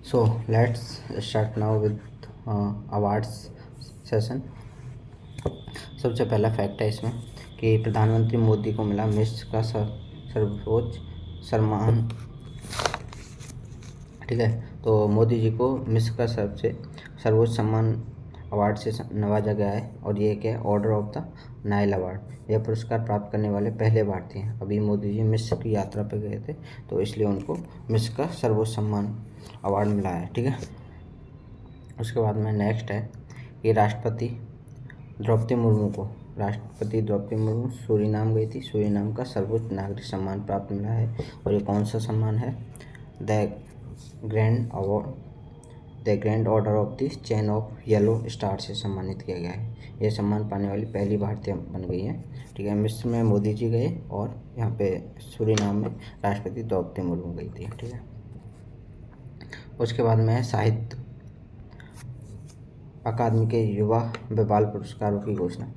So let's start now with awards session. सबसे पहला fact है इसमें कि प्रधानमंत्री मोदी को मिला मिस्र का सर्वोच्च सम्मान। ठीक है, तो मोदी जी को मिस्र का सर्वोच्च सम्मान अवार्ड से नवाजा गया है और ये क्या है, order of the Nile award. यह पुरस्कार प्राप्त करने वाले पहले भारतीय हैं। अभी मोदी जी मिस्र की यात्रा पर गए थे तो इसलिए उनको मिस्र का सर्वोच्च सम्मान अवार्ड मिला है। ठीक है, उसके बाद में नेक्स्ट है कि राष्ट्रपति द्रौपदी मुर्मू सूरीनाम गई थी। सूरीनाम का सर्वोच्च नागरिक सम्मान प्राप्त मिला है और ये कौन सा सम्मान है? The grand order of the chain of yellow star से सम्मानित किया गया है। यह सम्मान पाने वाली पहली भारतीय बन गई है। ठीक है, मिस्र में मोदी जी गए और यहाँ पे सूरीनाम में राष्ट्रपति द्रौपदी मुर्मू गई थी। ठीक है, उसके बाद में साहित्य अकादमी के युवा व बाल पुरस्कारों की घोषणा।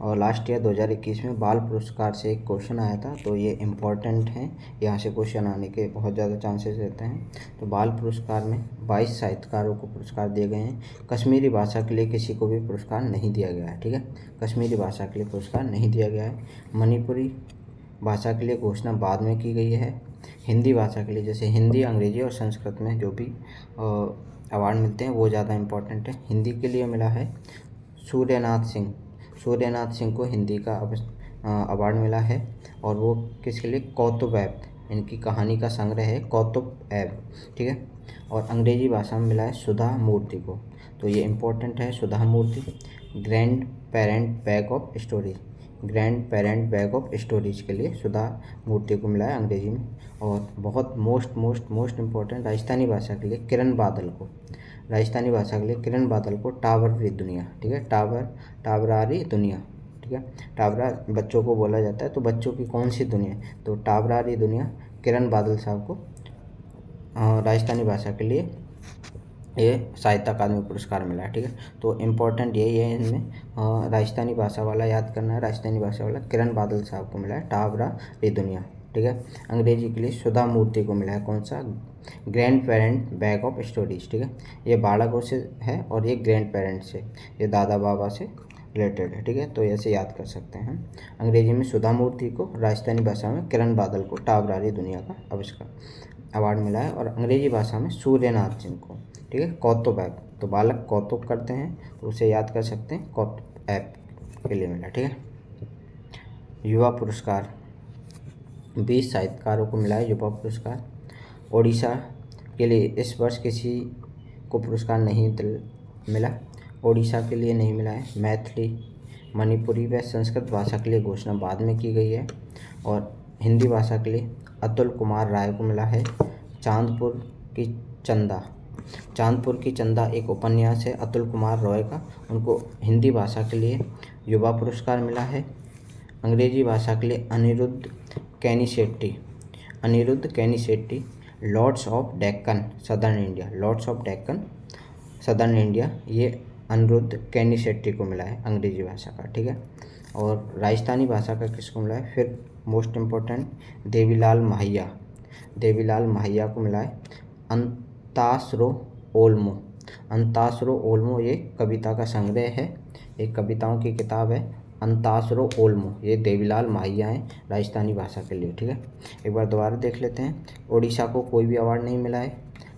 और लास्ट ईयर 2021 में बाल पुरस्कार से एक क्वेश्चन आया था, तो ये इम्पोर्टेंट है, यहाँ से क्वेश्चन आने के बहुत ज़्यादा चांसेस रहते हैं। तो बाल पुरस्कार में 22 साहित्यकारों को पुरस्कार दिए गए हैं। कश्मीरी भाषा के लिए किसी को भी पुरस्कार नहीं दिया गया है। ठीक है, कश्मीरी भाषा के लिए पुरस्कार नहीं दिया गया है। मणिपुरी भाषा के लिए घोषणा बाद में की गई है। हिंदी भाषा के लिए, जैसे हिंदी, अंग्रेजी और संस्कृत में जो भी अवार्ड मिलते हैं वो ज़्यादा इम्पोर्टेंट है। हिंदी के लिए मिला है सूर्यनाथ सिंह को हिंदी का अवार्ड मिला है और वो किसके लिए? कौतुक ऐप, इनकी कहानी का संग्रह है कौतुक ऐप। ठीक है, और अंग्रेजी भाषा में मिला है सुधा मूर्ति को, तो ये इम्पोर्टेंट है Sudha Murty. Grandparent bag of stories के लिए सुधा मूर्ति को मिला है अंग्रेजी में। और बहुत मोस्ट इम्पोर्टेंट राजस्थानी भाषा के लिए किरण बादल को टावरारी दुनिया। ठीक है, टावरारी दुनिया। ठीक है, टावरा बच्चों को बोला जाता है, तो बच्चों की कौन सी दुनिया? तो टावरारी दुनिया किरण बादल साहब को राजस्थानी भाषा के लिए ये साहित्य अकादमी पुरस्कार मिला है। ठीक है, तो इम्पोर्टेंट यही है इनमें, राजस्थानी भाषा वाला याद करना है। राजस्थानी भाषा वाला किरण बादल साहब को मिला है टावरारी दुनिया। ठीक है, अंग्रेजी के लिए सुधा मूर्ति को मिला है कौन सा? Grand parent bag of stories. ठीक है, ये बालकों से है और ये ग्रैंड पेरेंट से, ये दादा बाबा से रिलेटेड है। ठीक है, तो ऐसे याद कर सकते हैं। अंग्रेजी में सुधा मूर्ति को, राजस्थानी भाषा में किरण बादल को टावरारी दुनिया का अवार्ड मिला है और अंग्रेजी भाषा में सूर्यनाथ सिंह को। ठीक है, कौतुक ऐप, तो बालक कौतुक करते हैं तो उसे याद कर सकते हैं, कौतुक ऐप के लिए मिला। ठीक है, युवा पुरस्कार 20 साहित्यकारों को मिला है युवा पुरस्कार। ओडिशा के लिए इस वर्ष किसी को पुरस्कार नहीं मिला, ओडिशा के लिए नहीं मिला है। मैथिली, मणिपुरी व संस्कृत भाषा के लिए घोषणा बाद में की गई है। और हिंदी भाषा के लिए अतुल कुमार राय को मिला है। चांदपुर की चंदा एक उपन्यास है अतुल कुमार रॉय का, उनको हिंदी भाषा के लिए युवा पुरस्कार मिला है। अंग्रेजी भाषा के लिए Aniruddha Kanisetti lords of Deccan southern India, ये अनिरुद्ध कैनी शेट्टी को मिला है अंग्रेजी भाषा का। ठीक है, और राजस्थानी भाषा का किसको मिला है? फिर मोस्ट इम्पोर्टेंट देवीलाल माहिया को मिला है। अंतासरो ओल्मो ये कविता का संग्रह है, एक कविताओं की किताब है अंतासरो ओल्मो, ये देवीलाल माहिया हैं राजस्थानी भाषा के लिए। ठीक है, एक बार दोबारा देख लेते हैं। ओडिशा को कोई भी अवार्ड नहीं मिला है।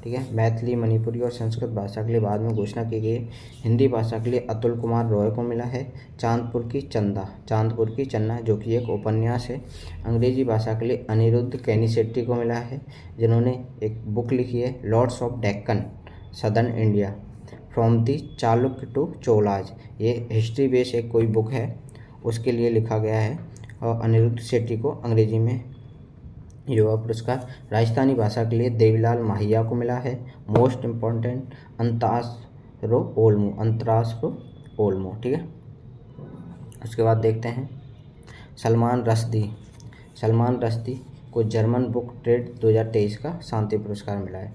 ठीक है, मैथिली, मणिपुरी और संस्कृत भाषा के लिए बाद में घोषणा की गई। हिंदी भाषा के लिए अतुल कुमार रॉय को मिला है चांदपुर की चन्ना, जो कि एक उपन्यास है। अंग्रेजी भाषा के लिए अनिरुद्ध कैनी शेट्टी को मिला है, जिन्होंने एक बुक लिखी है lords of Deccan southern India from the Chalukya to Cholas, ये हिस्ट्री बेस एक कोई बुक है उसके लिए लिखा गया है। और अनिरुद्ध शेट्टी को अंग्रेजी में युवा पुरस्कार। राजस्थानी भाषा के लिए देवीलाल माहिया को मिला है। मोस्ट इम्पॉर्टेंट अंतरासरो ओल्मो। ठीक है, उसके बाद देखते हैं सलमान रश्दी को जर्मन बुक ट्रेड 2023 का शांति पुरस्कार मिला है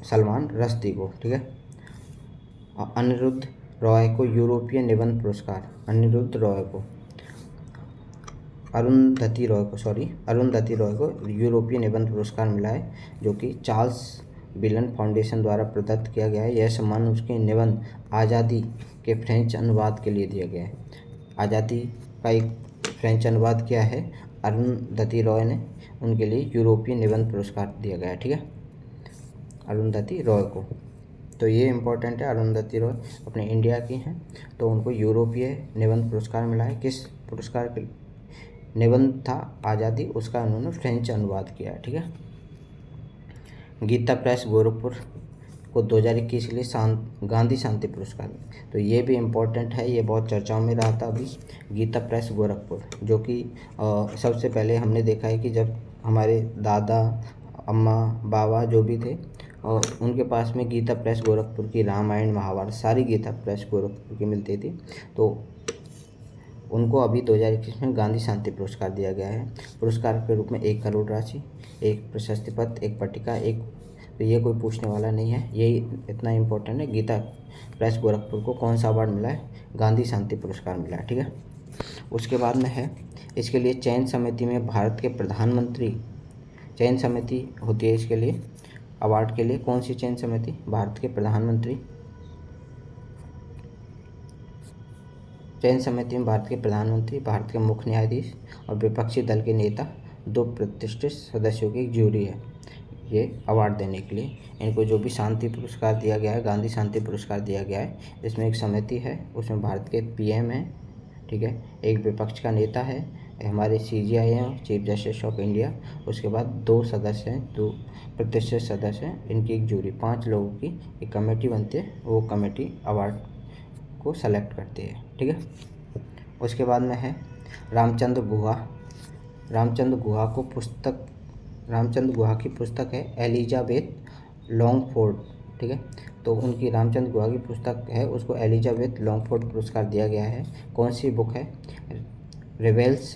सलमान रश्दी को। ठीक है, अनिरुद्ध रॉय को यूरोपीय निबंध पुरस्कार, अरुंधति रॉय को यूरोपीय निबंध पुरस्कार मिला है, जो कि चार्ल्स बिलन फाउंडेशन द्वारा प्रदत्त किया गया है। यह सम्मान उसके निबंध आज़ादी के फ्रेंच अनुवाद के लिए दिया गया है। आज़ादी का एक फ्रेंच अनुवाद किया है अरुंधति रॉय ने, उनके लिए यूरोपीय निबंध पुरस्कार दिया गया है। ठीक है, अरुंधति रॉय को। तो ये इम्पोर्टेंट है, अरुंधति रॉय अपने इंडिया की हैं, तो उनको यूरोपीय निबंध पुरस्कार मिला है। किस पुरस्कार के निबंध था आज़ादी, उसका उन्होंने फ्रेंच अनुवाद किया है। ठीक है, गीता प्रेस गोरखपुर को 2021 के लिए गांधी शांति पुरस्कार। तो ये भी इम्पोर्टेंट है, ये बहुत चर्चाओं में रहा था अभी। गीता प्रेस गोरखपुर, जो कि सबसे पहले हमने देखा है कि जब हमारे दादा अम्मा बाबा जो भी थे और उनके पास में गीता प्रेस गोरखपुर की रामायण महाभारत सारी गीता प्रेस गोरखपुर की मिलती थी, तो उनको अभी 2021 में गांधी शांति पुरस्कार दिया गया है। पुरस्कार के रूप में 1 करोड़ राशि, एक प्रशस्ति पत्र, एक पट्टिका, एक, तो ये कोई पूछने वाला नहीं है, यही इतना इम्पोर्टेंट है। गीता प्रेस गोरखपुर को कौन सा अवार्ड मिला है? गांधी शांति पुरस्कार मिला है। ठीक है, उसके बाद में है इसके लिए चयन समिति में भारत के प्रधानमंत्री, चयन समिति होती है इसके लिए अवार्ड के लिए। कौन सी चयन समिति? भारत के प्रधानमंत्री, चयन समिति में भारत के प्रधानमंत्री, भारत के मुख्य न्यायाधीश और विपक्षी दल के नेता, 2 प्रतिष्ठित सदस्यों की एक जूरी है ये अवार्ड देने के लिए। इनको जो भी शांति पुरस्कार दिया गया है, गांधी शांति पुरस्कार दिया गया है, इसमें एक समिति है, उसमें भारत के पीएम हैं, ठीक है, एक विपक्ष का नेता है, हमारे सीजीआई हैं, चीफ जस्टिस ऑफ इंडिया, उसके बाद 2 सदस्य हैं, 2 प्रतिष्ठित सदस्य हैं, इनकी एक जूरी, 5 लोगों की एक कमेटी बनती है, वो कमेटी अवार्ड को सेलेक्ट करती है। ठीक है, उसके बाद में है रामचंद्र गुहा। रामचंद्र गुहा को पुस्तक, रामचंद्र गुहा की पुस्तक है एलिजाबेथ लॉन्गफोर्ड। ठीक है, तो उनकी रामचंद्र गुहा की पुस्तक है, उसको एलिजाबेथ लॉन्गफोर्ड पुरस्कार दिया गया है। कौन सी बुक है? Reveals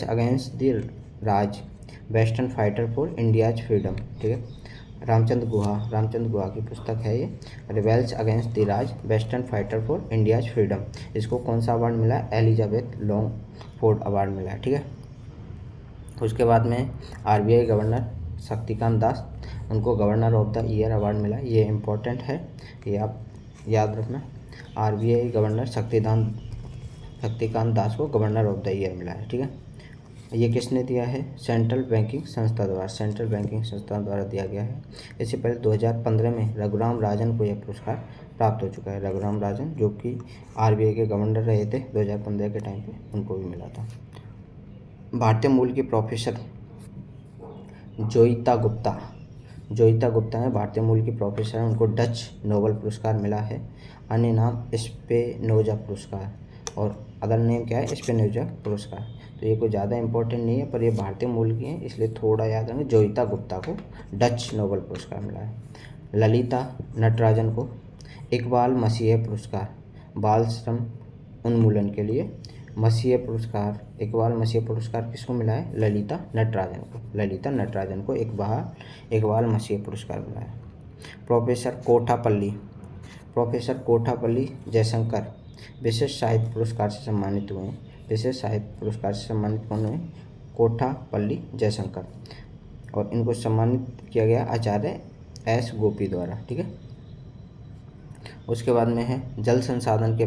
against the Raj, western fighter for India's freedom. ठीक है, रामचंद्र गुहा की पुस्तक है ये, reveals against the Raj, western fighter for India's freedom. इसको कौन सा अवार्ड मिला है? एलिजाबेथ लॉन्गफोर्ड अवार्ड मिला है। ठीक है, उसके बाद में आरबीआई गवर्नर शक्तिकांत दास, उनको governor of the year award मिला, ये इम्पोर्टेंट है, ये आप याद रखना। आरबीआई गवर्नर शक्तिकांत दास को गवर्नर ऑफ द ईयर मिला है। ठीक है, ये किसने दिया है? सेंट्रल बैंकिंग संस्था द्वारा दिया गया है। इससे पहले 2015 में रघुराम राजन को यह पुरस्कार प्राप्त हो चुका है। रघुराम राजन जो कि आरबीआई के गवर्नर रहे थे 2015 के टाइम पे, उनको भी मिला था। भारतीय मूल की प्रोफेसर जोयिता गुप्ता है, भारतीय मूल की प्रोफेसर है, उनको डच नोबेल पुरस्कार मिला है। अन्य नाम स्पिनोजा पुरस्कार, और अदर नेम क्या है? स्पिनोजा पुरस्कार। तो ये कोई ज़्यादा इंपॉर्टेंट नहीं है, पर ये भारतीय मूल की है, इसलिए थोड़ा याद रखें। जोयिता गुप्ता को डच नोबेल पुरस्कार मिला है। ललिता नटराजन को इकबाल मसीह पुरस्कार, बाल श्रम उन्मूलन के लिए इकबाल मसीह पुरस्कार किसको मिला है? ललिता नटराजन को इकबाल मसीह पुरस्कार मिला है। प्रोफेसर कोठापल्ली जयशंकर विशेष साहित्य पुरस्कार से सम्मानित हुए हैं। विशेष साहित्य पुरस्कार से सम्मानित कौन हुए? कोठापल्ली जयशंकर, और इनको सम्मानित किया गया आचार्य एस गोपी द्वारा। ठीक है, उसके बाद में है जल संसाधन के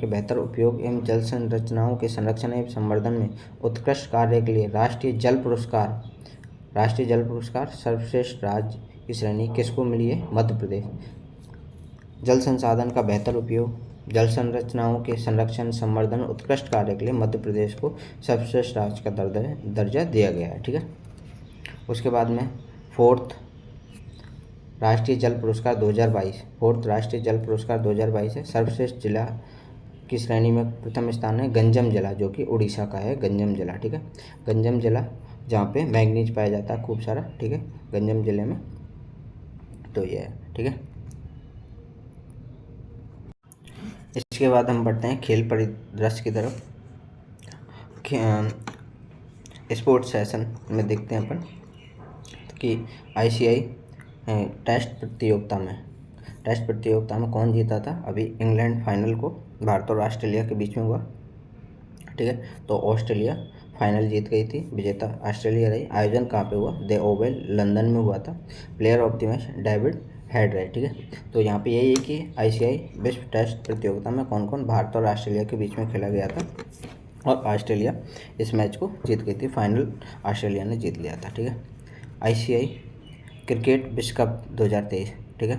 बेहतर उपयोग एवं जल संरचनाओं के संरक्षण एवं संवर्धन में उत्कृष्ट कार्य के लिए राष्ट्रीय जल पुरस्कार सर्वश्रेष्ठ राज्य की श्रेणी किसको मिली है? मध्य प्रदेश। जल संसाधन का बेहतर उपयोग, जल संरचनाओं के संरक्षण संवर्धन उत्कृष्ट कार्य के लिए मध्य प्रदेश को सर्वश्रेष्ठ राज्य का दर्जा दिया गया है। ठीक है, उसके बाद में फोर्थ राष्ट्रीय जल पुरस्कार 2022 है। सर्वश्रेष्ठ जिला की श्रेणी में प्रथम स्थान है गंजम जिला, जो कि उड़ीसा का है, गंजम जिला। ठीक है, गंजम जिला जहाँ पे मैंगनीज पाया जाता है खूब सारा। ठीक है, गंजम जिले में, तो ये है। ठीक है, इसके बाद हम बढ़ते हैं खेल परिदृश्य की तरफ। स्पोर्ट्स सेशन में देखते हैं अपन कि आईसीआई टेस्ट प्रतियोगिता में कौन जीता था? अभी इंग्लैंड फाइनल को भारत और ऑस्ट्रेलिया के बीच में हुआ। ठीक है, तो ऑस्ट्रेलिया फाइनल जीत गई थी, विजेता ऑस्ट्रेलिया रही। आयोजन कहाँ पे हुआ? द ओवल लंदन में हुआ था। Player of the match David head रहे, ठीक है। तो यहाँ पे यही है कि आईसीआई विश्व टेस्ट प्रतियोगिता में कौन कौन भारत और ऑस्ट्रेलिया के बीच में खेला गया था, और ऑस्ट्रेलिया इस मैच को जीत गई थी। फाइनल ऑस्ट्रेलिया ने जीत लिया था, ठीक है। आईसीआई क्रिकेट विश्व कप 2023, ठीक है।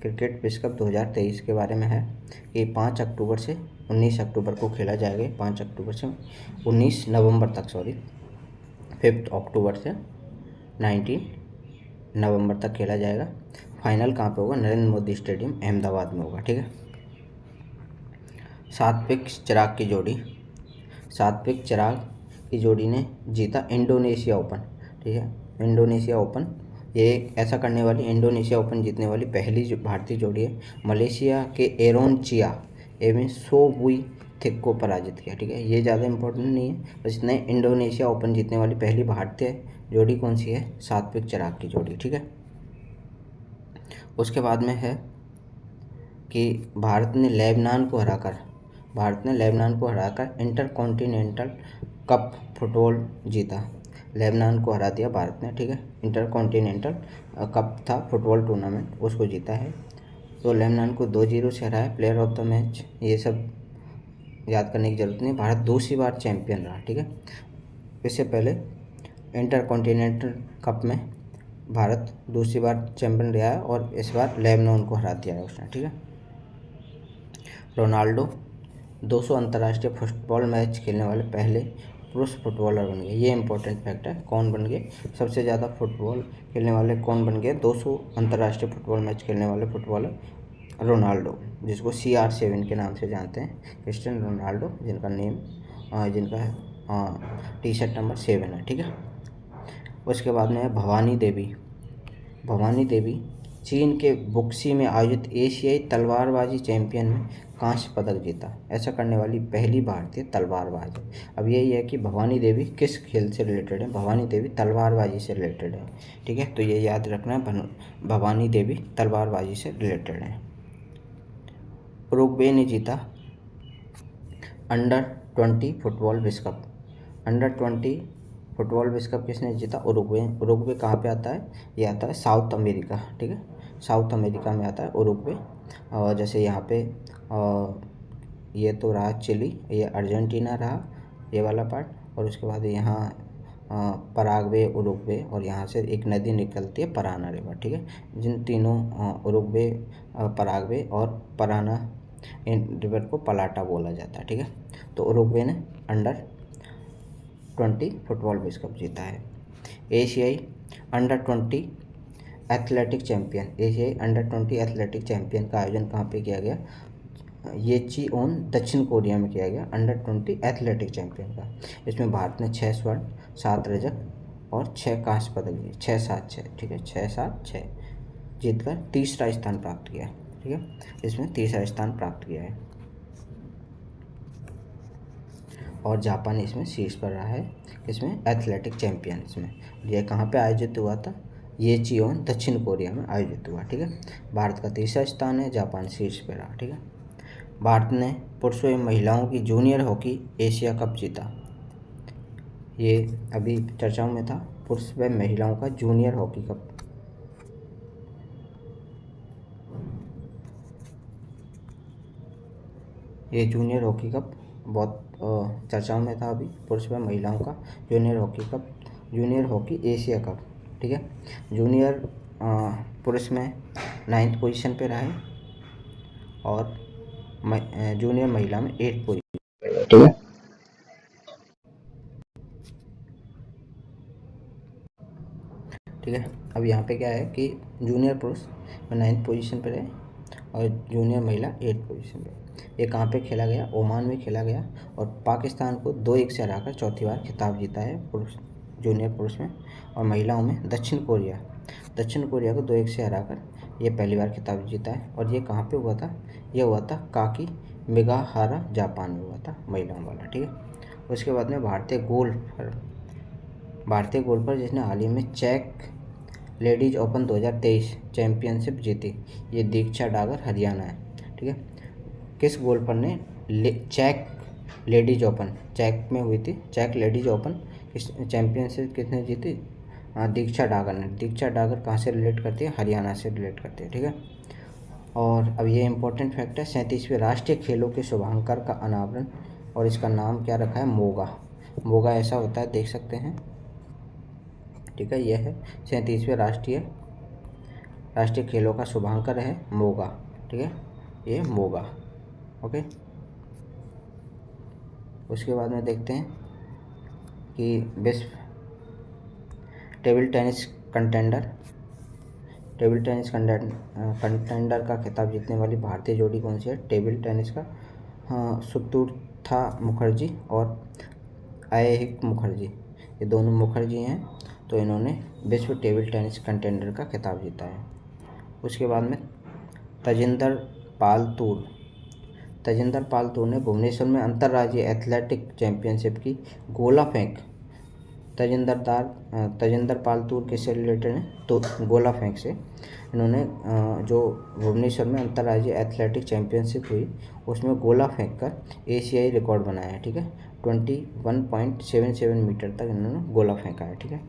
क्रिकेट विश्व कप 2023 के बारे में है कि 5 अक्टूबर से 19 अक्टूबर को खेला जाएगा। 5 अक्टूबर से 19 नवंबर तक, 5 अक्टूबर से 19 नवंबर तक खेला जाएगा। फाइनल कहाँ पे होगा? नरेंद्र मोदी स्टेडियम अहमदाबाद में होगा, ठीक है। सात्विक चिराग की जोड़ी ने जीता इंडोनेशिया ओपन, ठीक है। इंडोनेशिया ओपन, ये ऐसा करने वाली, इंडोनेशिया ओपन जीतने वाली पहली जो भारतीय जोड़ी है। मलेशिया के एरोन चिया एवं सो बुई थिक को पराजित किया, ठीक है। ये ज़्यादा इंपॉर्टेंट नहीं है, बस इतना ही। इंडोनेशिया ओपन जीतने वाली पहली भारतीय जोड़ी कौन सी है? सात्विक चिराग की जोड़ी, ठीक है। उसके बाद में है कि भारत ने लेबनान को हराकर इंटरकॉन्टिनेंटल कप फुटबॉल जीता। लेबनान को हरा दिया भारत ने, ठीक है। इंटरकॉन्टिनेंटल कप था फुटबॉल टूर्नामेंट, उसको जीता है। तो लेबनान को 2-0 से हराया। प्लेयर ऑफ द मैच, ये सब याद करने की ज़रूरत नहीं। भारत दूसरी बार चैंपियन रहा, ठीक है। इससे पहले इंटरकॉन्टिनेंटल कप में भारत दूसरी बार चैंपियन रहा है, और इस बार लेबनान को हरा दिया है उसने, ठीक है। रोनाल्डो 200 अंतर्राष्ट्रीय फुटबॉल मैच खेलने वाले पहले पुरुष फुटबॉलर बन गए। ये इंपॉर्टेंट फैक्ट है। कौन बन गए? सबसे ज़्यादा फुटबॉल खेलने वाले कौन बन गए? 200 अंतर्राष्ट्रीय फुटबॉल मैच खेलने वाले फुटबॉलर रोनाल्डो, जिसको CR7 के नाम से जानते हैं, क्रिस्टियानो रोनाल्डो, जिनका टी शर्ट नंबर 7 है, ठीक है। उसके बाद में है भवानी देवी चीन के बुक्सी में आयोजित एशियाई तलवारबाजी चैंपियन में कांस्य पदक जीता। ऐसा करने वाली पहली भारतीय तलवारबाज है। अब यही है कि भवानी देवी किस खेल से रिलेटेड है? भवानी देवी तलवारबाजी से रिलेटेड है, ठीक है। तो ये याद रखना है, भवानी देवी तलवारबाजी से रिलेटेड है। उरुग्वे ने जीता अंडर-20 फुटबॉल विश्व कप। अंडर-20 फुटबॉल विश्व कप किसने जीता? उरुग्वे कहाँ पे आता है? ये आता है साउथ अमेरिका, ठीक है। साउथ अमेरिका में आता है उरुग्वे। और जैसे यहाँ पे ये तो रहा चिली, ये अर्जेंटीना रहा, ये वाला पार्ट। और उसके बाद यहाँ पराग्वे, उरुग्वे, और यहाँ से एक नदी निकलती है पराना रिवर, ठीक है। जिन तीनों उरुग्वे, पराग्वे और पराना, इन रिवर को पलाटा बोला जाता है, ठीक है। तो उरुग्वे ने अंडर-20 फुटबॉल विश्व कप जीता है। एशियाई अंडर-20 एथलेटिक चैंपियन का आयोजन कहाँ पे किया गया? येचिओन, दक्षिण कोरिया में किया गया, अंडर-20 एथलेटिक चैंपियन का। इसमें भारत ने 6 स्वर्ण, 7 रजत और 6 कांस्य पदक जीते। 6-7-6, ठीक है, 6-7-6 जीतकर तीसरा स्थान प्राप्त किया, ठीक है। इसमें तीसरा स्थान प्राप्त किया है, और जापान इसमें शीर्ष पर रहा है। इसमें एथलेटिक चैंपियंस में। यह कहाँ पे आयोजित हुआ था? येचिओन, दक्षिण कोरिया में आयोजित हुआ, ठीक है। भारत का तीसरा स्थान है, जापान शीर्ष पर रहा, ठीक है। भारत ने पुरुषों एवं महिलाओं की जूनियर हॉकी एशिया कप जीता। ये अभी चर्चाओं में था, पुरुष व महिलाओं का जूनियर हॉकी कप। ये जूनियर हॉकी कप बहुत चर्चाओं में था अभी, पुरुष व महिलाओं का junior hockey cup, junior hockey Asia cup, ठीक है। जूनियर पुरुष में 9th पोजीशन पे रहा है, और जूनियर महिला में 8th पोजीशन, ठीक है। ठीक है, अब यहाँ पे क्या है कि जूनियर पुरुष 9th पोजीशन पे रहे, और जूनियर महिला 8th पोजीशन पे। ये कहाँ पे खेला गया? ओमान में खेला गया, और पाकिस्तान को 2-1 से हराकर चौथी बार खिताब जीता है जूनियर पुरुष में। और महिलाओं में दक्षिण कोरिया को 2-1 से हराकर ये पहली बार खिताब जीता है। और ये कहाँ पे हुआ था? ये हुआ था काकी मिगाहारा, जापान में हुआ था, महिलाओं वाला, ठीक है। उसके बाद में भारतीय गोल्फर जिसने हाल ही में चेक लेडीज ओपन 2023 चैंपियनशिप जीती, ये दीक्षा डागर, हरियाणा है, ठीक है। किस गोल्फर ने चेक लेडीज ओपन चेक में हुई थी। चेक लेडीज ओपन चैम्पियनशिप किसने जीती? दीक्षा डागर ने। दीक्षा डागर कहाँ से रिलेट करती है? हरियाणा से रिलेट करती है, ठीक है। और अब ये इंपॉर्टेंट फैक्ट है, 37वें राष्ट्रीय खेलों के शुभांकर का अनावरण, और इसका नाम क्या रखा है? मोगा। मोगा ऐसा होता है, देख सकते हैं, ठीक है। यह है 37वें राष्ट्रीय खेलों का शुभांकर है मोगा, ठीक है, ये मोगा, ओके। उसके बाद में देखते हैं कि विश्व टेबल टेनिस कंटेंडर का खिताब जीतने वाली भारतीय जोड़ी कौन सी है? टेबल टेनिस का सुतुर्था मुखर्जी और अयहिक मुखर्जी, ये दोनों मुखर्जी हैं, तो इन्होंने विश्व टेबल टेनिस कंटेंडर का खिताब जीता है। उसके बाद में तजिंदर पाल तूर ने भुवनेश्वर में अंतर्राज्यीय एथलेटिक चैंपियनशिप की गोला फेंक। तजिंदर पाल तूर किससे रिलेटेड है? तो गोला फेंक से। इन्होंने जो भुवनेश्वर में अंतर्राज्यीय एथलेटिक चैंपियनशिप हुई उसमें गोला फेंक कर एशियाई रिकॉर्ड बनाया है, ठीक है। 21.77 मीटर तक इन्होंने गोला फेंका है, ठीक है।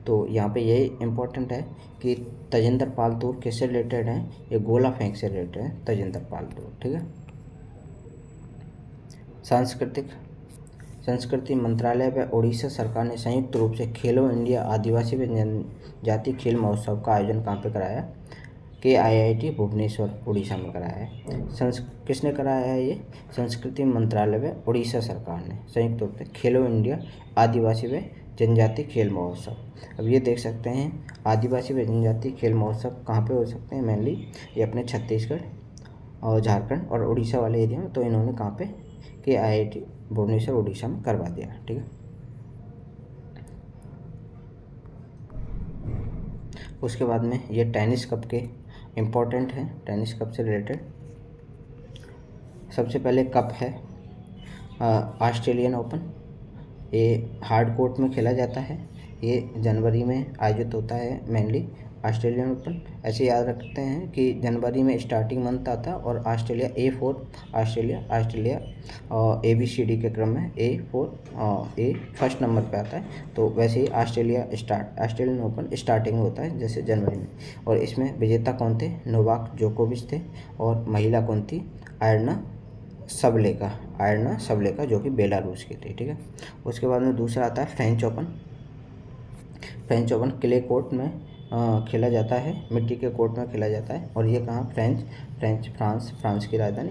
तो यहाँ पे यही इम्पोर्टेंट है कि तजिंदर पाल तूर किससे रिलेटेड है? ये गोला फेंक से रिलेटेड है तजिंदर पाल तूर, ठीक है। संस्कृति मंत्रालय व ओडिशा सरकार ने संयुक्त रूप से खेलो इंडिया आदिवासी व जनजाति खेल महोत्सव का आयोजन कहाँ पे कराया? KIIT भुवनेश्वर उड़ीसा में कराया है। किसने कराया है ये? संस्कृति मंत्रालय व उड़ीसा सरकार ने संयुक्त रूप से खेलो इंडिया आदिवासी व जनजाति खेल महोत्सव। अब ये देख सकते हैं आदिवासी व जनजाति खेल महोत्सव कहाँ पे हो सकते हैं? मेनली ये अपने छत्तीसगढ़ और झारखंड और उड़ीसा वाले एरिया में, तो इन्होंने कहाँ पे? KIIT भुवनेश्वर उड़ीसा में करवा दिया, ठीक है। उसके बाद में ये टेनिस कप के इम्पोर्टेंट हैं, टेनिस कप से रिलेटेड। सबसे पहले कप है ऑस्ट्रेलियन ओपन, ये हार्ड कोर्ट में खेला जाता है, ये जनवरी में आयोजित होता है मेनली ऑस्ट्रेलियन ओपन। ऐसे याद रखते हैं कि जनवरी में स्टार्टिंग मंथ आता है और ऑस्ट्रेलिया ऑस्ट्रेलिया ABCD के क्रम में A फर्स्ट नंबर पे आता है, तो वैसे ही ऑस्ट्रेलियन ओपन स्टार्टिंग में होता है जैसे जनवरी में। और इसमें विजेता कौन थे? नोवाक जोकोविच थे, और महिला कौन थी? आयरना सबलेका जो कि बेलारूस की थी, ठीक है। उसके बाद में दूसरा आता है फ्रेंच ओपन क्ले कोर्ट में खेला जाता है, मिट्टी के कोर्ट में खेला जाता है, और ये कहाँ? फ्रांस की राजधानी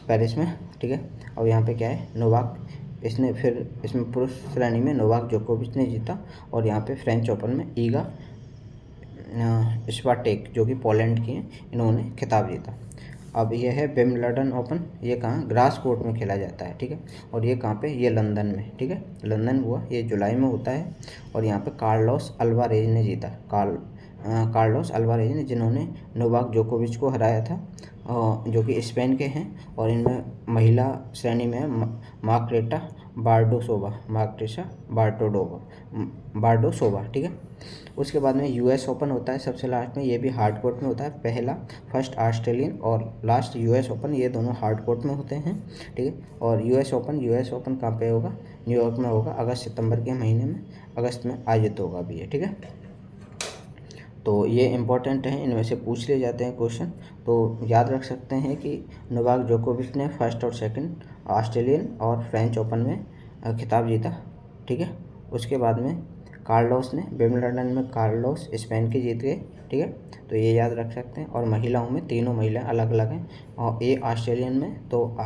पेरिस में, ठीक है। और यहाँ पे क्या है? नोवाक, इसमें पुरुष श्रेणी में नोवाक जोकोविच ने जीता, और यहाँ पे फ्रेंच ओपन में ईगा स्वाटेक जो कि पोलैंड की हैं, इन्होंने खिताब जीता। अब ये है विंबलडन ओपन, ये कहाँ? ग्रास कोर्ट में खेला जाता है, ठीक है। और ये कहाँ पे? ये लंदन में, ठीक है, लंदन हुआ, ये जुलाई में होता है। और यहाँ पे कार्लोस अल्वारेज ने जीता। कार्लोस अल्वारेज ने, जिन्होंने नोवाक जोकोविच को हराया था, जो कि स्पेन के हैं। और इनमें महिला श्रेणी में मार्ग्रेटा बार्डोसोवा, ठीक है। उसके बाद में US ओपन होता है सबसे लास्ट में, ये भी हार्ड कोर्ट में होता है। फर्स्ट ऑस्ट्रेलियन और लास्ट US ओपन, ये दोनों हार्ड कोर्ट में होते हैं, ठीक है। और US ओपन कहाँ पे होगा? न्यूयॉर्क में होगा, अगस्त-सितंबर के महीने में, अगस्त में आयोजित होगा भी ये, ठीक है। तो ये इम्पोर्टेंट है, इनमें से पूछ लिए जाते हैं क्वेश्चन, तो याद रख सकते हैं कि नोवाक जोकोविच ने फर्स्ट और सेकंड ऑस्ट्रेलियन और फ्रेंच ओपन में खिताब जीता, ठीक है। उसके बाद में कार्लोस ने विंबलडन में, कार्लोस स्पेन के जीत गए, ठीक है, तो ये याद रख सकते हैं। और महिलाओं में तीनों महिलाएं अलग अलग हैं, और ऑस्ट्रेलियन में तो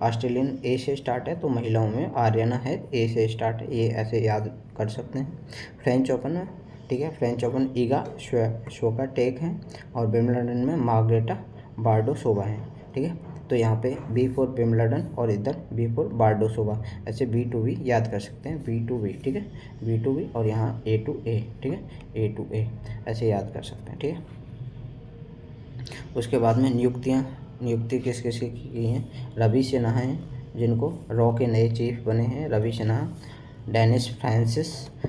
ऑस्ट्रेलियन A से स्टार्ट है, तो महिलाओं में आर्यना है, A से स्टार्ट है, ये ऐसे याद कर सकते हैं। फ्रेंच ओपन में, ठीक है, फ्रेंच ओपन ईगा स्वाटेक हैं, और विंबलडन में मार्ग्रेटा बार्डोसोवा हैं, ठीक है। तो यहाँ पे B फॉर विंबलडन और इधर B फॉर बार्डोसोवा, ऐसे B2B याद कर सकते हैं, B2B, ठीक है, B2B, और यहाँ A to A, ठीक है, A to A ऐसे याद कर सकते हैं, ठीक है। उसके बाद में नियुक्ति किस किस की की हैं? रवि सिन्हा हैं, जिनको रॉ के नए चीफ बने हैं रवि सिन्हा। डेनिस फ्रांसिस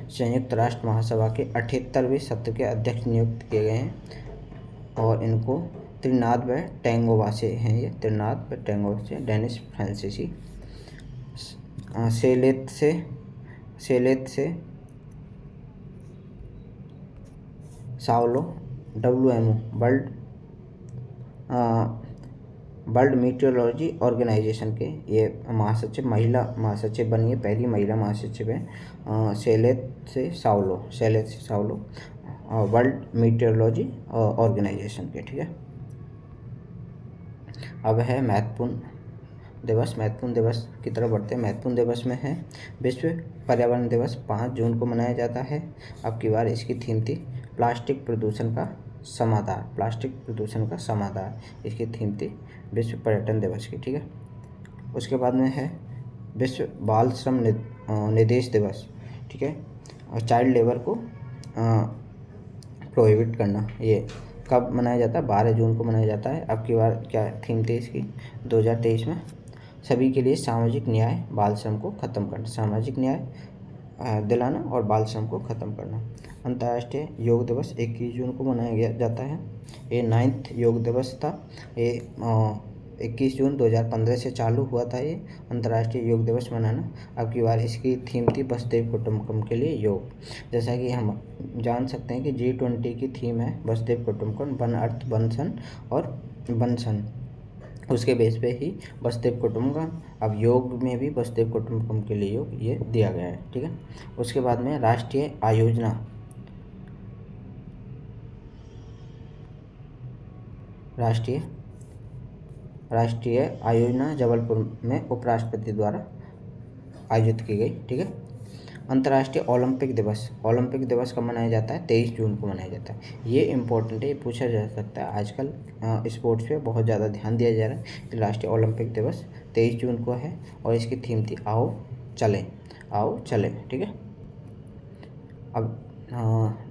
संयुक्त राष्ट्र महासभा के 78वें सत्र के अध्यक्ष नियुक्त किए गए हैं, और इनको त्रिनाद व टैंगोवा से हैं, ये त्रिनाद व टैंगोवा से डेनिस फ्रांसीसी। सेलेत से साओलो, WMO वर्ल्ड मीटियोरोलॉजी ऑर्गेनाइजेशन के ये महासचिव, महिला महासचिव बनी है, पहली महिला महासचिव है सेलेत से साओलो वर्ल्ड मीटियोरोलॉजी ऑर्गेनाइजेशन के। ठीक है, अब है महत्वपूर्ण दिवस की तरफ बढ़ते हैं। महत्वपूर्ण दिवस में है विश्व पर्यावरण दिवस 5 जून को मनाया जाता है। अब की बार इसकी थीम थी प्लास्टिक प्रदूषण का समाधान, इसकी थीम थी विश्व पर्यटन दिवस की। ठीक है, उसके बाद में है विश्व बाल श्रम निषेध दिवस। ठीक है, और चाइल्ड लेबर को प्रोहिबिट करना, ये कब मनाया जाता है? 12 जून को मनाया जाता है। अब की बार क्या थीम थी इसकी 2023 में? सभी के लिए सामाजिक न्याय, बाल श्रम को ख़त्म करना, सामाजिक न्याय दिलाना और बाल श्रम को ख़त्म करना। अंतर्राष्ट्रीय योग दिवस 21 जून को मनाया जाता है। ये 9th योग दिवस था। ये 21 जून 2015 से चालू हुआ था ये अंतर्राष्ट्रीय योग दिवस मनाना। अब की बार इसकी थीम थी वसुधैव कुटुंबकम के लिए योग। जैसा कि हम जान सकते हैं कि G20 की थीम है वसुधैव कुटुंबकम, वन अर्थ वन सन और वन सन, उसके बेस पे ही वसुधैव कुटुंबकम। अब योग में भी वसुधैव कुटुंबकम के लिए योग ये दिया गया है। ठीक है, उसके बाद में राष्ट्रीय आयोजना जबलपुर में उपराष्ट्रपति द्वारा आयोजित की गई। ठीक है, अंतर्राष्ट्रीय ओलंपिक दिवस कब मनाया जाता है? 23 जून को मनाया जाता है। ये इम्पोर्टेंट है, ये पूछा जा सकता है। आजकल स्पोर्ट्स पे बहुत ज़्यादा ध्यान दिया जा रहा है। तो राष्ट्रीय ओलंपिक दिवस 23 जून को है और इसकी थीम थी आओ चलें। ठीक है, अब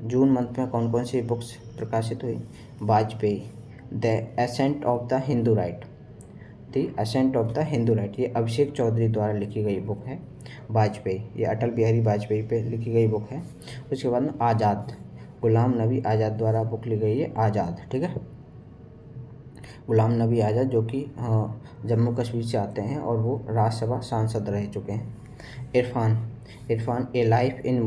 जून मंथ में कौन कौन सी बुक्स प्रकाशित हुई? Vajpayee, the ascent of the Hindu right, ये अभिषेक चौधरी द्वारा लिखी गई बुक है। वाजपेयी, ये अटल बिहारी वाजपेयी पे लिखी गई बुक है। उसके बाद में आज़ाद, गुलाम नबी आज़ाद द्वारा बुक लिखी गई है आज़ाद। ठीक है, गुलाम नबी आज़ाद जो कि जम्मू कश्मीर से आते हैं और वो राज्यसभा सांसद रह चुके हैं। इरफान ए लाइफ इन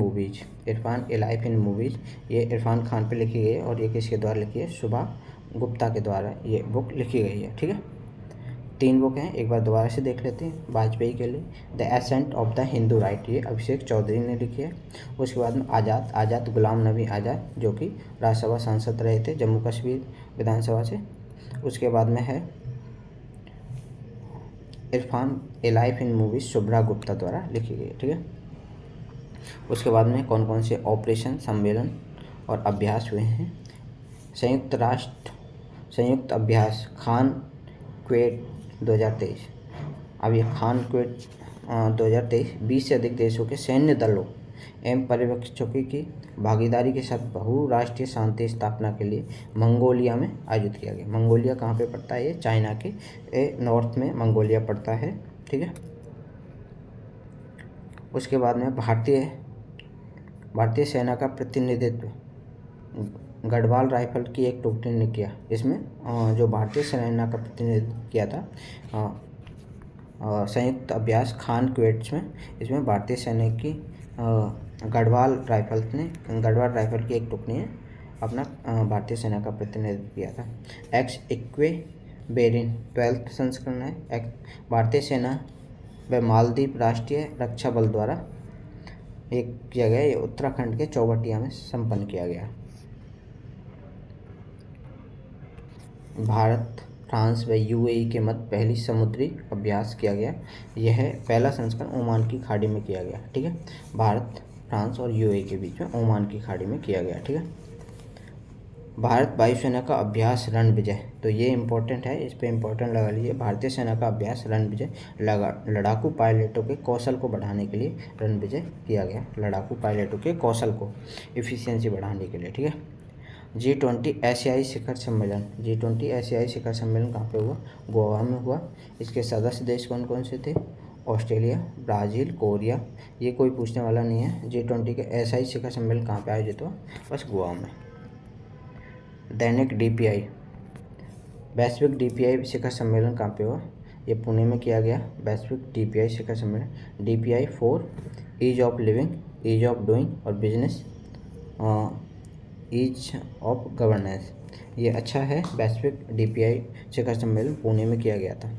मूवीज़, ये इरफान खान पे लिखी गई है और ये किसके द्वारा लिखी है? शुभा गुप्ता के द्वारा ये बुक लिखी गई है। ठीक है, 3 बुक हैं, एक बार दोबारा से देख लेते हैं। वाजपेयी के लिए the ascent of the Hindu right, ये अभिषेक चौधरी ने लिखी है। उसके बाद में आज़ाद गुलाम नबी आज़ाद जो कि राज्यसभा सांसद रहे थे जम्मू कश्मीर विधानसभा से। उसके बाद में है इरफान ए life in movies, Shubhra Gupta द्वारा लिखी गई। ठीक है, उसके बाद में कौन कौन से ऑपरेशन, सम्मेलन और अभ्यास हुए हैं? संयुक्त अभ्यास खान क्वेट 2023। अब ये खान क्वेट 2023 20 से अधिक देशों के सैन्य दलों एवं पर्यवेक्षकों की भागीदारी के साथ बहुराष्ट्रीय शांति स्थापना के लिए मंगोलिया में आयोजित किया गया। मंगोलिया कहाँ पे पड़ता है? ये चाइना के नॉर्थ में मंगोलिया पड़ता है। ठीक है, उसके बाद में भारतीय सेना का प्रतिनिधित्व गढ़वाल राइफल की एक टुकड़ी ने किया। इसमें जो भारतीय सेना का प्रतिनिधित्व किया था संयुक्त अभ्यास खान क्वेट्स में, इसमें भारतीय सेना की गढ़वाल राइफल की एक टुकड़ी ने अपना भारतीय सेना का प्रतिनिधित्व किया था। एक्स इक्वे बेरिन 12th संस्करण है। भारतीय सेना व मालदीव राष्ट्रीय रक्षा बल द्वारा एक किया गया, ये उत्तराखंड के चौबटिया में संपन्न किया गया। भारत, फ्रांस व UAE के मध्य पहली समुद्री अभ्यास किया गया। यह पहला संस्करण ओमान की खाड़ी में किया गया। ठीक है, भारत, फ्रांस और UAE के बीच में ओमान की खाड़ी में किया गया। ठीक है, भारत वायुसेना का अभ्यास रणविजय, तो ये इम्पोर्टेंट है, इस पे इम्पोर्टेंट लगा लीजिए। भारतीय सेना का अभ्यास रणविजय लड़ाकू पायलटों के कौशल को बढ़ाने के लिए रणविजय किया गया। लड़ाकू पायलटों के कौशल को, एफिशिएंसी बढ़ाने के लिए। ठीक है, G20 एशियाई शिखर सम्मेलन, G20 एशियाई शिखर सम्मेलन कहाँ पे हुआ? गोवा में हुआ। इसके सदस्य देश कौन कौन से थे? Australia, Brazil, Korea. ये कोई पूछने वाला नहीं है। G20 के एशियाई शिखर सम्मेलन कहाँ पे आयोजित हुआ? बस गोवा में। दैनिक DPI, वैश्विक DPI शिखर सम्मेलन कहाँ पे हुआ? ये पुणे में किया गया वैश्विक DPI शिखर सम्मेलन। DPI for ease of living, ease of doing और बिजनेस, ईज ऑफ गवर्नेंस। ये अच्छा है, वैश्विक DPI शिखर सम्मेलन पुणे में किया गया था।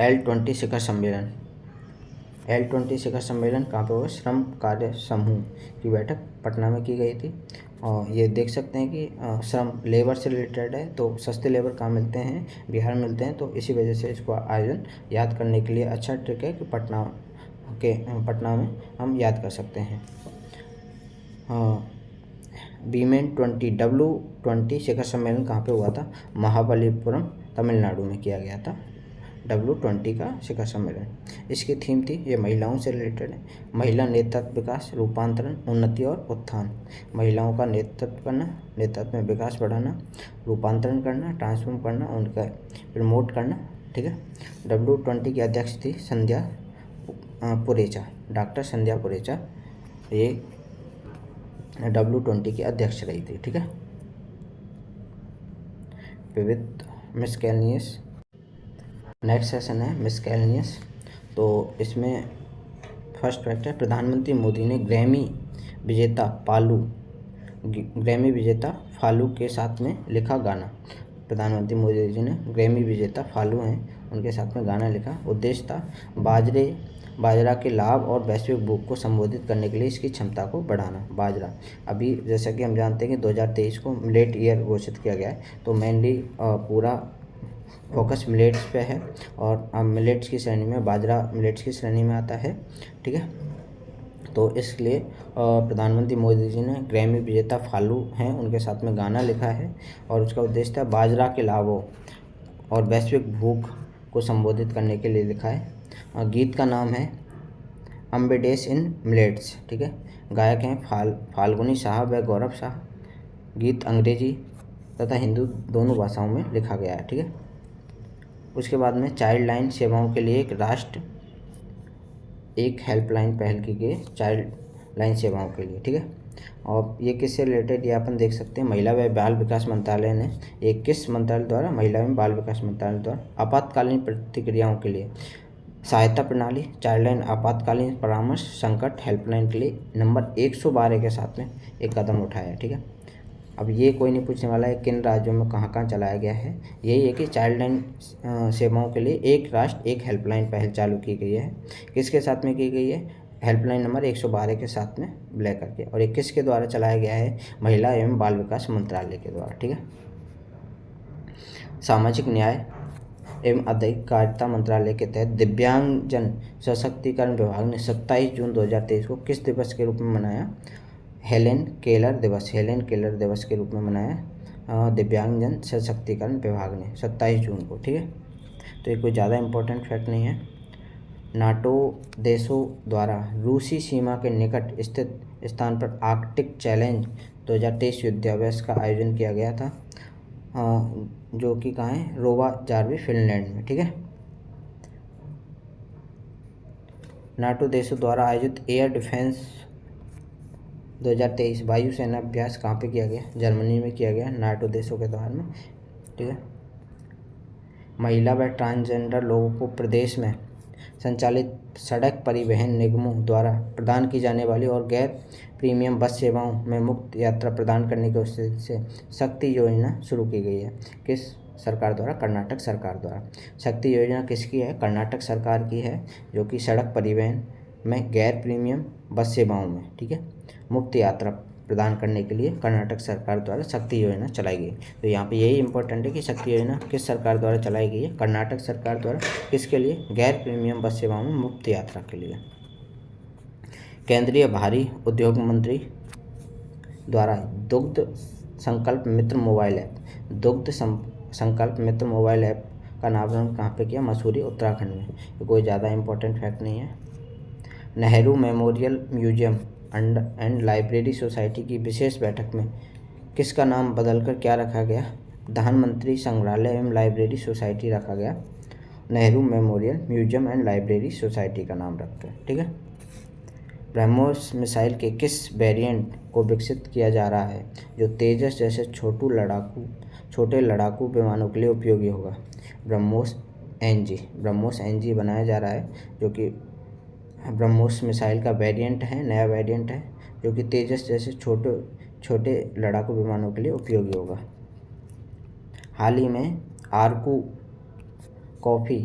L20 शिखर सम्मेलन। L20 शिखर सम्मेलन कहाँ पे हुआ? श्रम कार्य समूह की बैठक पटना में की गई थी। और ये देख सकते हैं कि श्रम लेबर से रिलेटेड है, तो सस्ते लेबर कहाँ मिलते हैं? बिहार में मिलते हैं। तो इसी वजह से इसको आयोजन याद करने के लिए अच्छा ट्रिक है कि पटना में हम याद कर सकते हैं। W20 शिखर सम्मेलन कहाँ पे हुआ था? महाबलीपुरम तमिलनाडु में किया गया था W20 का शिखर सम्मेलन। इसकी थीम थी, ये महिलाओं से रिलेटेड है, महिला नेतृत्व विकास रूपांतरण उन्नति और उत्थान। महिलाओं का नेतृत्व करना, नेतृत्व में विकास बढ़ाना, रूपांतरण करना, ट्रांसफॉर्म करना, उनका प्रमोट करना। ठीक है। W20 की अध्यक्ष थी संध्या पुरेचा, डॉक्टर संध्या पुरेचा, ये W20 की अध्यक्ष रही थी। ठीक है। विविध मिसकेलनियस, नेक्स्ट सेशन है मिसकेलनियस। तो इसमें फर्स्ट फैक्ट है, प्रधानमंत्री मोदी ने ग्रैमी विजेता फालू के साथ में लिखा गाना। प्रधानमंत्री मोदी जी ने ग्रैमी विजेता फालू हैं उनके साथ में गाना लिखा। उद्देश्य था बाजरा के लाभ और वैश्विक भूख को संबोधित करने के लिए इसकी क्षमता को बढ़ाना। बाजरा, अभी जैसा कि हम जानते हैं कि 2023 को मिलेट ईयर घोषित किया गया है, तो मेनली पूरा फोकस मिलेट्स पे है और मिलेट्स की श्रेणी में बाजरा मिलेट्स की श्रेणी में आता है। ठीक है। तो इसलिए प्रधानमंत्री मोदी जी ने ग्रैमी विजेता फालू हैं उनके साथ में गाना लिखा है और उसका उद्देश्य था बाजरा के लाभों और वैश्विक भूख को संबोधित करने के लिए लिखा है। गीत का नाम है अम्बेडेस इन मिलेट्स। ठीक है। गायक हैं फाल्गुनी शाह व गौरव शाह। गीत अंग्रेजी तथा हिंदी दोनों भाषाओं में लिखा गया है। ठीक है। उसके बाद में चाइल्ड लाइन सेवाओं के लिए एक हेल्पलाइन पहल की गई, चाइल्ड लाइन सेवाओं के लिए। ठीक है। और ये किससे रिलेटेड, ये अपन देख सकते हैं, महिला व बाल विकास मंत्रालय ने, ये किस मंत्रालय द्वारा? महिला एवं बाल विकास मंत्रालय द्वारा आपातकालीन प्रतिक्रियाओं के लिए सहायता प्रणाली, चाइल्ड लाइन आपातकालीन परामर्श संकट हेल्पलाइन के लिए नंबर 112 के साथ में एक कदम उठाया है। ठीक है। अब ये कोई नहीं पूछने वाला है किन राज्यों में कहाँ कहाँ चलाया गया है, यही है कि चाइल्ड लाइन सेवाओं के लिए एक राष्ट्र एक हेल्पलाइन पहल चालू की गई है। किसके साथ में की गई है? हेल्पलाइन नंबर 112 के साथ में विलय करके। और ये किसके द्वारा चलाया गया है? महिला एवं बाल विकास मंत्रालय के द्वारा। ठीक है। सामाजिक न्याय एवं अधिकारिता मंत्रालय के तहत दिव्यांगजन सशक्तिकरण विभाग ने 27 जून 2023 को किस दिवस के रूप में मनाया? हेलेन केलर दिवस के रूप में मनाया दिव्यांगजन सशक्तिकरण विभाग ने 27 जून को। ठीक है। तो ये कोई ज़्यादा इम्पोर्टेंट फैक्ट नहीं है। नाटो देशों द्वारा रूसी सीमा के निकट स्थित स्थान पर आर्कटिक चैलेंज 2023 युद्धाभ्यास का आयोजन किया गया था, जो कि कहाँ है? रोवाजार्वी फिनलैंड में। ठीक है। नाटो देशों द्वारा आयोजित एयर डिफेंस 2023 वायुसेना अभ्यास कहाँ पे किया गया? जर्मनी में किया गया, नाटो देशों के द्वारा में। ठीक है। महिला व ट्रांसजेंडर लोगों को प्रदेश में संचालित सड़क परिवहन निगमों द्वारा प्रदान की जाने वाली और गैर प्रीमियम बस सेवाओं में मुफ्त यात्रा प्रदान करने के उद्देश्य से शक्ति योजना शुरू की गई है। किस सरकार द्वारा? कर्नाटक सरकार द्वारा। शक्ति योजना किसकी है? कर्नाटक सरकार की है, जो कि सड़क परिवहन में गैर प्रीमियम बस सेवाओं में, ठीक है, मुफ्त यात्रा प्रदान करने के लिए कर्नाटक सरकार द्वारा शक्ति योजना चलाई गई। तो यहाँ पे यही इंपॉर्टेंट है कि शक्ति योजना किस सरकार द्वारा चलाई गई है? कर्नाटक सरकार द्वारा। किसके लिए? गैर प्रीमियम बस सेवाओं में मुफ्त यात्रा के लिए। केंद्रीय भारी उद्योग मंत्री द्वारा दुग्ध संकल्प मित्र मोबाइल ऐप का अनावरण कहाँ पे किया? मसूरी, उत्तराखंड में। ये कोई ज़्यादा इंपॉर्टेंट फैक्ट नहीं है। Nehru memorial museum and library society की विशेष बैठक में किसका नाम बदलकर क्या रखा गया? प्रधानमंत्री संग्रहालय एवं लाइब्रेरी सोसाइटी रखा गया। Nehru memorial museum and library society का नाम रखकर। ठीक है। ब्रह्मोस मिसाइल के किस वेरिएंट को विकसित किया जा रहा है जो तेजस जैसे छोटे लड़ाकू विमानों के लिए उपयोगी होगा? ब्रह्मोस NG, ब्रह्मोस NG बनाया जा रहा है, जो कि ब्रह्मोस मिसाइल का वेरिएंट है, नया वेरिएंट है, जो कि तेजस जैसे छोटे छोटे लड़ाकू विमानों के लिए उपयोगी होगा। हाल ही में आर्कू कॉफ़ी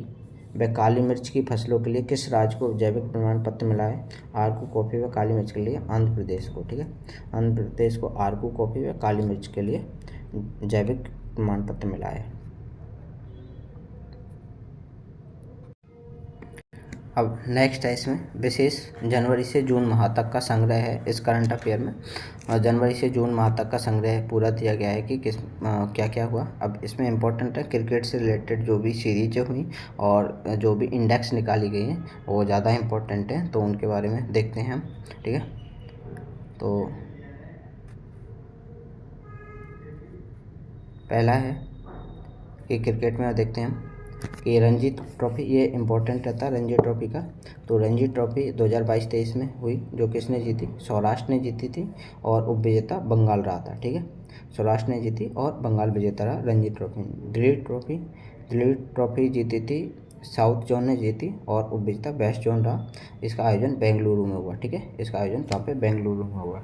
व काली मिर्च की फसलों के लिए किस राज्य को जैविक प्रमाण पत्र मिला है? आर्कू कॉफ़ी व काली मिर्च के लिए आंध्र प्रदेश को, ठीक है, आंध्र प्रदेश को आर्कू कॉफ़ी व काली मिर्च के लिए जैविक प्रमाण पत्र मिला है। अब नेक्स्ट है इसमें विशेष जनवरी से जून माह तक का संग्रह है इस करंट अफेयर में। जनवरी से जून माह तक का संग्रह पूरा दिया गया है कि किस क्या क्या हुआ। अब इसमें इम्पोर्टेंट है क्रिकेट से रिलेटेड जो भी सीरीजें हुई और जो भी इंडेक्स निकाली गई हैं वो ज़्यादा इम्पोर्टेंट हैं, तो उनके बारे में देखते हैं हम, ठीक है। तो पहला है कि क्रिकेट में देखते हैं हम कि रणजी ट्रॉफी, ये इम्पोर्टेंट रहता है रणजी ट्रॉफी का। तो रणजी ट्रॉफी 2022-23 में हुई, जो किसने जीती? सौराष्ट्र ने जीती थी और उपविजेता बंगाल रहा था, ठीक है। सौराष्ट्र ने जीती और बंगाल विजेता रहा रणजी ट्रॉफी। दिलीप ट्रॉफी जीती थी, साउथ जोन ने जीती और उपविजेता वेस्ट जोन रहा। इसका आयोजन बेंगलुरु में हुआ, ठीक है, इसका आयोजन कहाँ पे? बेंगलुरु में हुआ।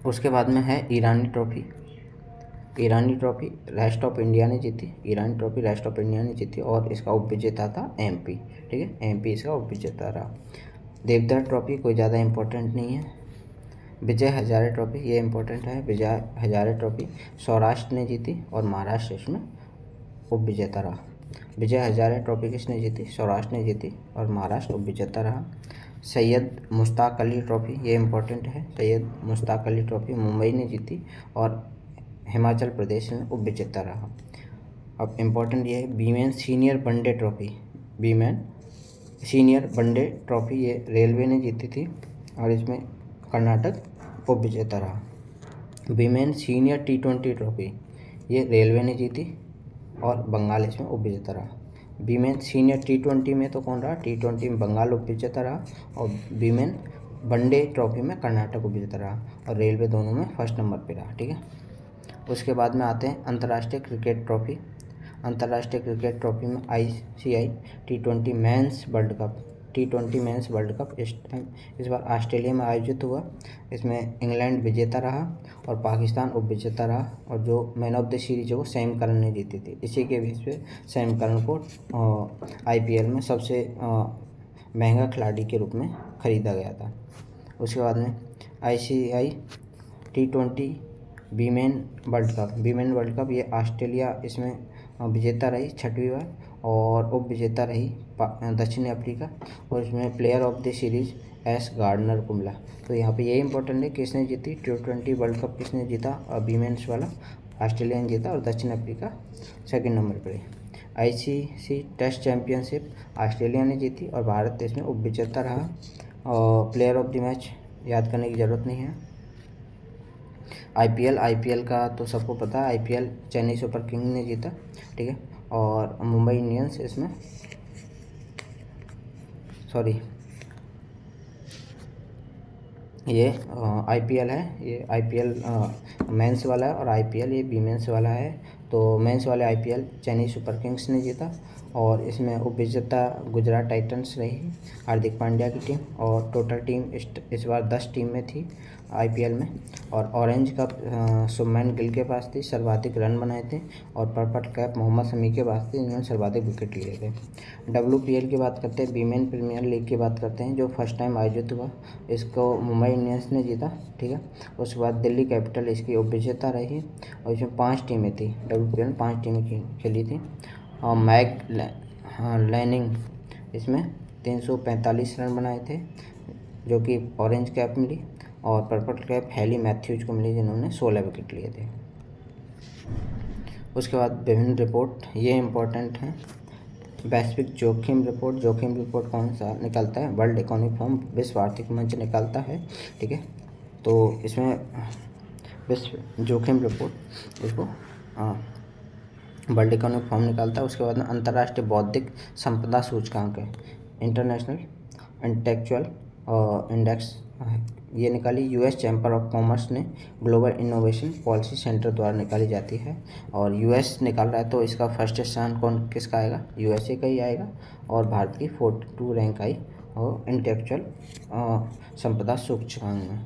उसके बाद में है Irani trophy. Irani trophy rest of India ने जीती, Irani trophy rest of India ने जीती और इसका उपविजेता था MP, ठीक है, MP इसका उपविजेता रहा। देवधर ट्रॉफी कोई ज़्यादा इम्पोर्टेंट नहीं है। विजय हजारे ट्रॉफी, ये इम्पोर्टेंट है। विजय हजारे ट्रॉफी सौराष्ट्र ने जीती और महाराष्ट्र इसमें उपविजेता रहा। विजय हजारे ट्रॉफी किसने जीती? सौराष्ट्र ने जीती और महाराष्ट्र उपविजेता रहा। सैयद मुश्ताक अली ट्रॉफी, ये इम्पोर्टेंट है। सैयद मुश्ताक अली ट्रॉफी मुंबई ने जीती और हिमाचल प्रदेश में उपविजेता रहा। अब इम्पोर्टेंट ये है women senior one day trophy. Women senior one day trophy ये रेलवे ने जीती थी और इसमें कर्नाटक उपविजेता रहा। वीमेन सीनियर T20 ट्रॉफी ये रेलवे ने जीती और बंगाल इसमें उपविजेता रहा। वीमेन सीनियर T20 में तो कौन रहा? T20 में बंगाल उपविजेता रहा और वीमेन वनडे ट्रॉफी में कर्नाटक उपविजेता रहा और रेलवे दोनों में फर्स्ट नंबर पर रहा, ठीक है। उसके बाद में आते हैं अंतर्राष्ट्रीय क्रिकेट ट्रॉफी। अंतर्राष्ट्रीय क्रिकेट ट्रॉफी में ICI T20 mains world cup, T20 mains world cup इस बार ऑस्ट्रेलिया में आयोजित हुआ। इसमें इंग्लैंड विजेता रहा और पाकिस्तान उपविजेता रहा और जो मैन ऑफ द सीरीज है वो सैम करन ने जीती थी। इसी के बेस पे सैम करन को IPL में सबसे महंगा खिलाड़ी के रूप में खरीदा गया था। उसके बाद में ICI T20 women world cup ये ऑस्ट्रेलिया इसमें विजेता रही 6वीं बार और उप विजेता रही दक्षिण अफ्रीका और इसमें player of the series S Gardner को मिला। तो यहाँ पे ये इंपॉर्टेंट है किसने जीती? T20 वर्ल्ड कप किसने जीता? वीमेंस वाला ऑस्ट्रेलिया ने जीता और दक्षिण अफ्रीका सेकंड नंबर पर है। ICC टेस्ट चैम्पियनशिप ऑस्ट्रेलिया ने जीती और भारत इसमें उप विजेता रहा। और प्लेयर ऑफ द मैच याद करने की ज़रूरत नहीं है। IPL का तो सबको पता है, IPL चेन्नई सुपर किंग ने जीता, ठीक है, और मुंबई इंडियंस इसमें ये IPL है, ये IPL मेंस वाला है और IPL ये वीमेंस वाला है। तो मेंस वाले IPL चेन्नई सुपर किंग्स ने जीता और इसमें उपविजेता गुजरात टाइटंस रही हार्दिक पांड्या की टीम और टोटल टीम इस बार 10 टीम में थी IPL में। और ऑरेंज कप शुभमन गिल के पास थी, सर्वाधिक रन बनाए थे और पर्पल कैप मोहम्मद शमी के पास थी, इन्होंने सर्वाधिक विकेट लिए थे। WPL की बात करते हैं, वीमेन प्रीमियर लीग की बात करते हैं जो फर्स्ट टाइम आयोजित हुआ। इसको मुंबई इंडियंस ने जीता, ठीक है। उसके बाद दिल्ली कैपिटल इसकी उपविजेता रही और इसमें 5 टीमें थी। WPL में 5 टीमें खेली थी और मैक लैनिंग इसमें 345 रन बनाए थे जो कि ऑरेंज कैप मिली और पर्पल कैप हैली मैथ्यूज को मिली जिन्होंने 16 विकेट लिए थे। उसके बाद विभिन्न रिपोर्ट ये इम्पोर्टेंट हैं। वैश्विक जोखिम रिपोर्ट कौन सा निकलता है? वर्ल्ड इकोनॉमिक फोरम, विश्व आर्थिक मंच निकलता है, ठीक है। तो इसमें विश्व जोखिम रिपोर्ट इसको वर्ल्ड इकोनॉमिक फोरम निकालता है। उसके बाद में अंतर्राष्ट्रीय बौद्धिक संपदा सूचकांक है, इंटरनेशनल इंटेलेक्चुअल इंडेक्स ये निकाली यूएस चैम्बर ऑफ कॉमर्स ने ग्लोबल इनोवेशन पॉलिसी सेंटर द्वारा निकाली जाती है। और यूएस निकाल रहा है तो इसका फर्स्ट स्थान किसका आएगा, यूएसए का ही आएगा। और भारत की 42 रैंक आई और इंटेलेक्चुअल संपदा सूचकांक में।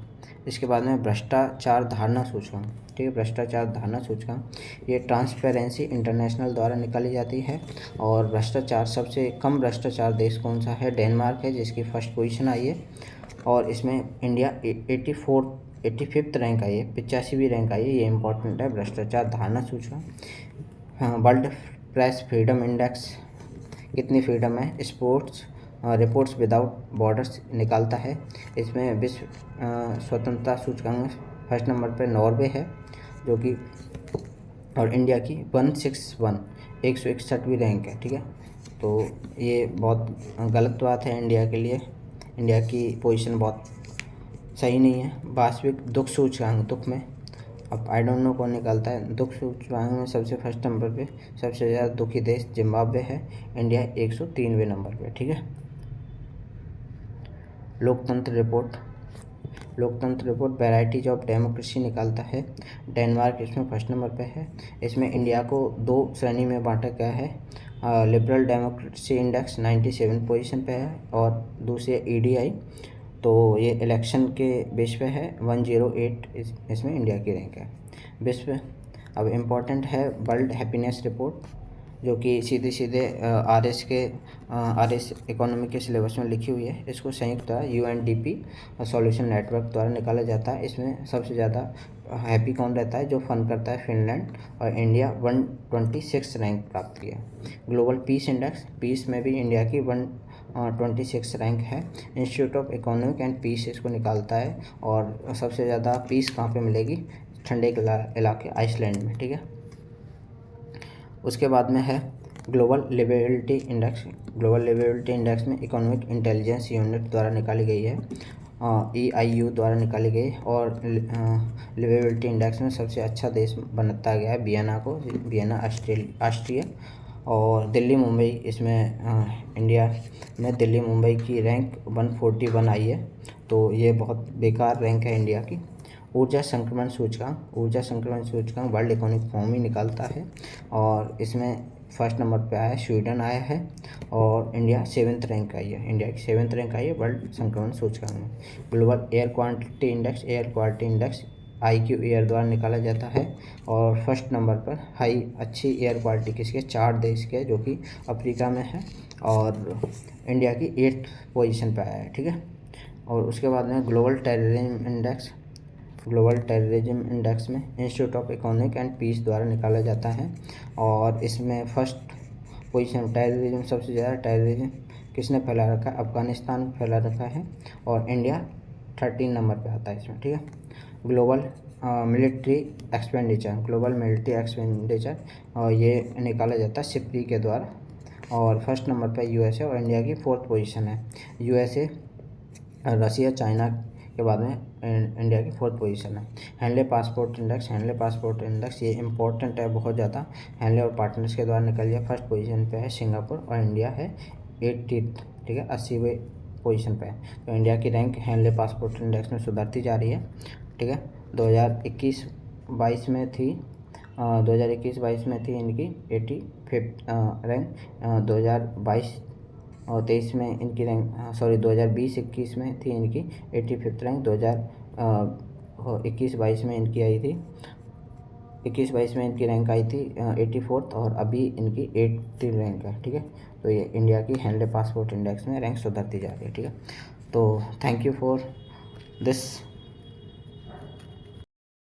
इसके बाद में भ्रष्टाचार धारणा सूचकांक, ठीक है, भ्रष्टाचार धारणा सूचकांक ये ट्रांसपेरेंसी इंटरनेशनल द्वारा निकाली जाती है। और भ्रष्टाचार सबसे कम भ्रष्टाचार देश कौन सा है, डेनमार्क है, जिसकी फर्स्ट पोजीशन आई है। और इसमें इंडिया 85th रैंक आई है, 85वीं रैंक आई है। ये इंपॉर्टेंट है भ्रष्टाचार धारणा सूचकांक। वर्ल्ड प्रेस फ्रीडम इंडेक्स कितनी फ्रीडम है, स्पोर्ट्स रिपोर्ट्स विदाउट बॉर्डर्स निकालता है। इसमें विश्व स्वतंत्रता सूचकांक में फर्स्ट नंबर पर नॉर्वे है जो कि, और इंडिया की 161वीं रैंक है, ठीक है। तो ये बहुत गलत बात है इंडिया के लिए, इंडिया की पोजीशन बहुत सही नहीं है। वास्तविक दुख सूचकांक, दुख में अब आई डोंट नो कौन निकालता है, दुख सूचकांक में सबसे फर्स्ट नंबर पे सबसे ज़्यादा दुखी देश जिम्बाब्वे है, इंडिया 103वें नंबर पे, ठीक है। लोकतंत्र रिपोर्ट वैरायटीज ऑफ डेमोक्रेसी निकालता है, डेनमार्क इसमें फर्स्ट नंबर पे है। इसमें इंडिया को 2 श्रेणी में बांटा गया है। लिबरल डेमोक्रेसी इंडेक्स 97 पोजीशन पे है और दूसरी ईडीआई, तो ये इलेक्शन के बेस पे है, 108 इसमें इंडिया की रैंक है विश्व। अब इम्पॉर्टेंट है वर्ल्ड हैप्पीनेस रिपोर्ट जो कि सीधे आरएस इकोनॉमी के सिलेबस में लिखी हुई है। इसको संयुक्त यूएनडीपी सॉल्यूशन नेटवर्क द्वारा निकाला जाता है। इसमें सबसे ज़्यादा हैप्पी कौन रहता है, जो फन करता है, फिनलैंड, और इंडिया 126 रैंक प्राप्त किया। ग्लोबल पीस इंडेक्स, पीस में भी इंडिया की 126 रैंक है। Institute of Economic and Peace इसको निकालता है। और सबसे ज़्यादा पीस कहाँ पे मिलेगी, ठंडे इलाके आइसलैंड में, ठीक है। उसके बाद में है global liveability index. Global liveability index में इकोनॉमिक इंटेलिजेंस यूनिट द्वारा निकाली गई है, EIU द्वारा निकाली गई। और लिवेबिलिटी इंडेक्स में सबसे अच्छा देश बनता गया है वियना ऑस्ट्रिया। और दिल्ली मुंबई इसमें इंडिया में दिल्ली मुंबई की रैंक 141 आई है, तो ये बहुत बेकार रैंक है इंडिया की। ऊर्जा संक्रमण सूचकांक वर्ल्ड इकोनॉमिक फोरम ही निकालता है और इसमें फर्स्ट नंबर पे आया है, स्वीडन आया है। और इंडिया 7th रैंक आई है, इंडिया की 7th रैंक आई है वर्ल्ड संक्रमण सूचकांक में। Global air quality index IQ air द्वारा निकाला जाता है। और फर्स्ट नंबर पर अच्छी एयर क्वालिटी किसके, 4 देश के, जो कि अफ्रीका में है। और इंडिया की 8th पोजीशन पर आया है, ठीक है। और उसके बाद में ग्लोबल टेररिज्म इंडेक्स में Institute of Economic and Peace द्वारा निकाला जाता है। और इसमें फर्स्ट पोजीशन टेररिज्म, सबसे ज़्यादा टेररिज्म किसने फैला रखा है, अफगानिस्तान फैला रखा है। और इंडिया 13 नंबर पे आता है इसमें, ठीक है। ग्लोबल मिलिट्री एक्सपेंडिचर और ये निकाला जाता है सिप्री के द्वारा। और फर्स्ट नंबर पे USA और इंडिया की 4th पोजीशन है। USA, रसिया, चाइना के बाद में इंडिया की 4th पोजीशन है। हैंडले पासपोर्ट इंडेक्स ये इंपॉर्टेंट है बहुत ज़्यादा। हैंडले और पार्टनर्स के द्वारा निकल गया, फर्स्ट पोजीशन पे है सिंगापुर और इंडिया है 80th, ठीक है, 80वें पोजीशन पे है। तो इंडिया की रैंक हैंडले पासपोर्ट इंडेक्स में सुधरती जा रही है, ठीक है। 2021-22 में थी 2021-22 में थी इनकी 85th रैंक। 2022 और 23 में इनकी रैंक 2020-21 में थी इनकी 85th रैंक। 2021-22 में इनकी आई थी 21-22 में इनकी रैंक आई थी 84th और अभी इनकी 80 रैंक है, ठीक है। तो ये इंडिया की हैंडले पासपोर्ट इंडेक्स में रैंक सुधरती जा रही है, ठीक है। तो थैंक यू फॉर दिस।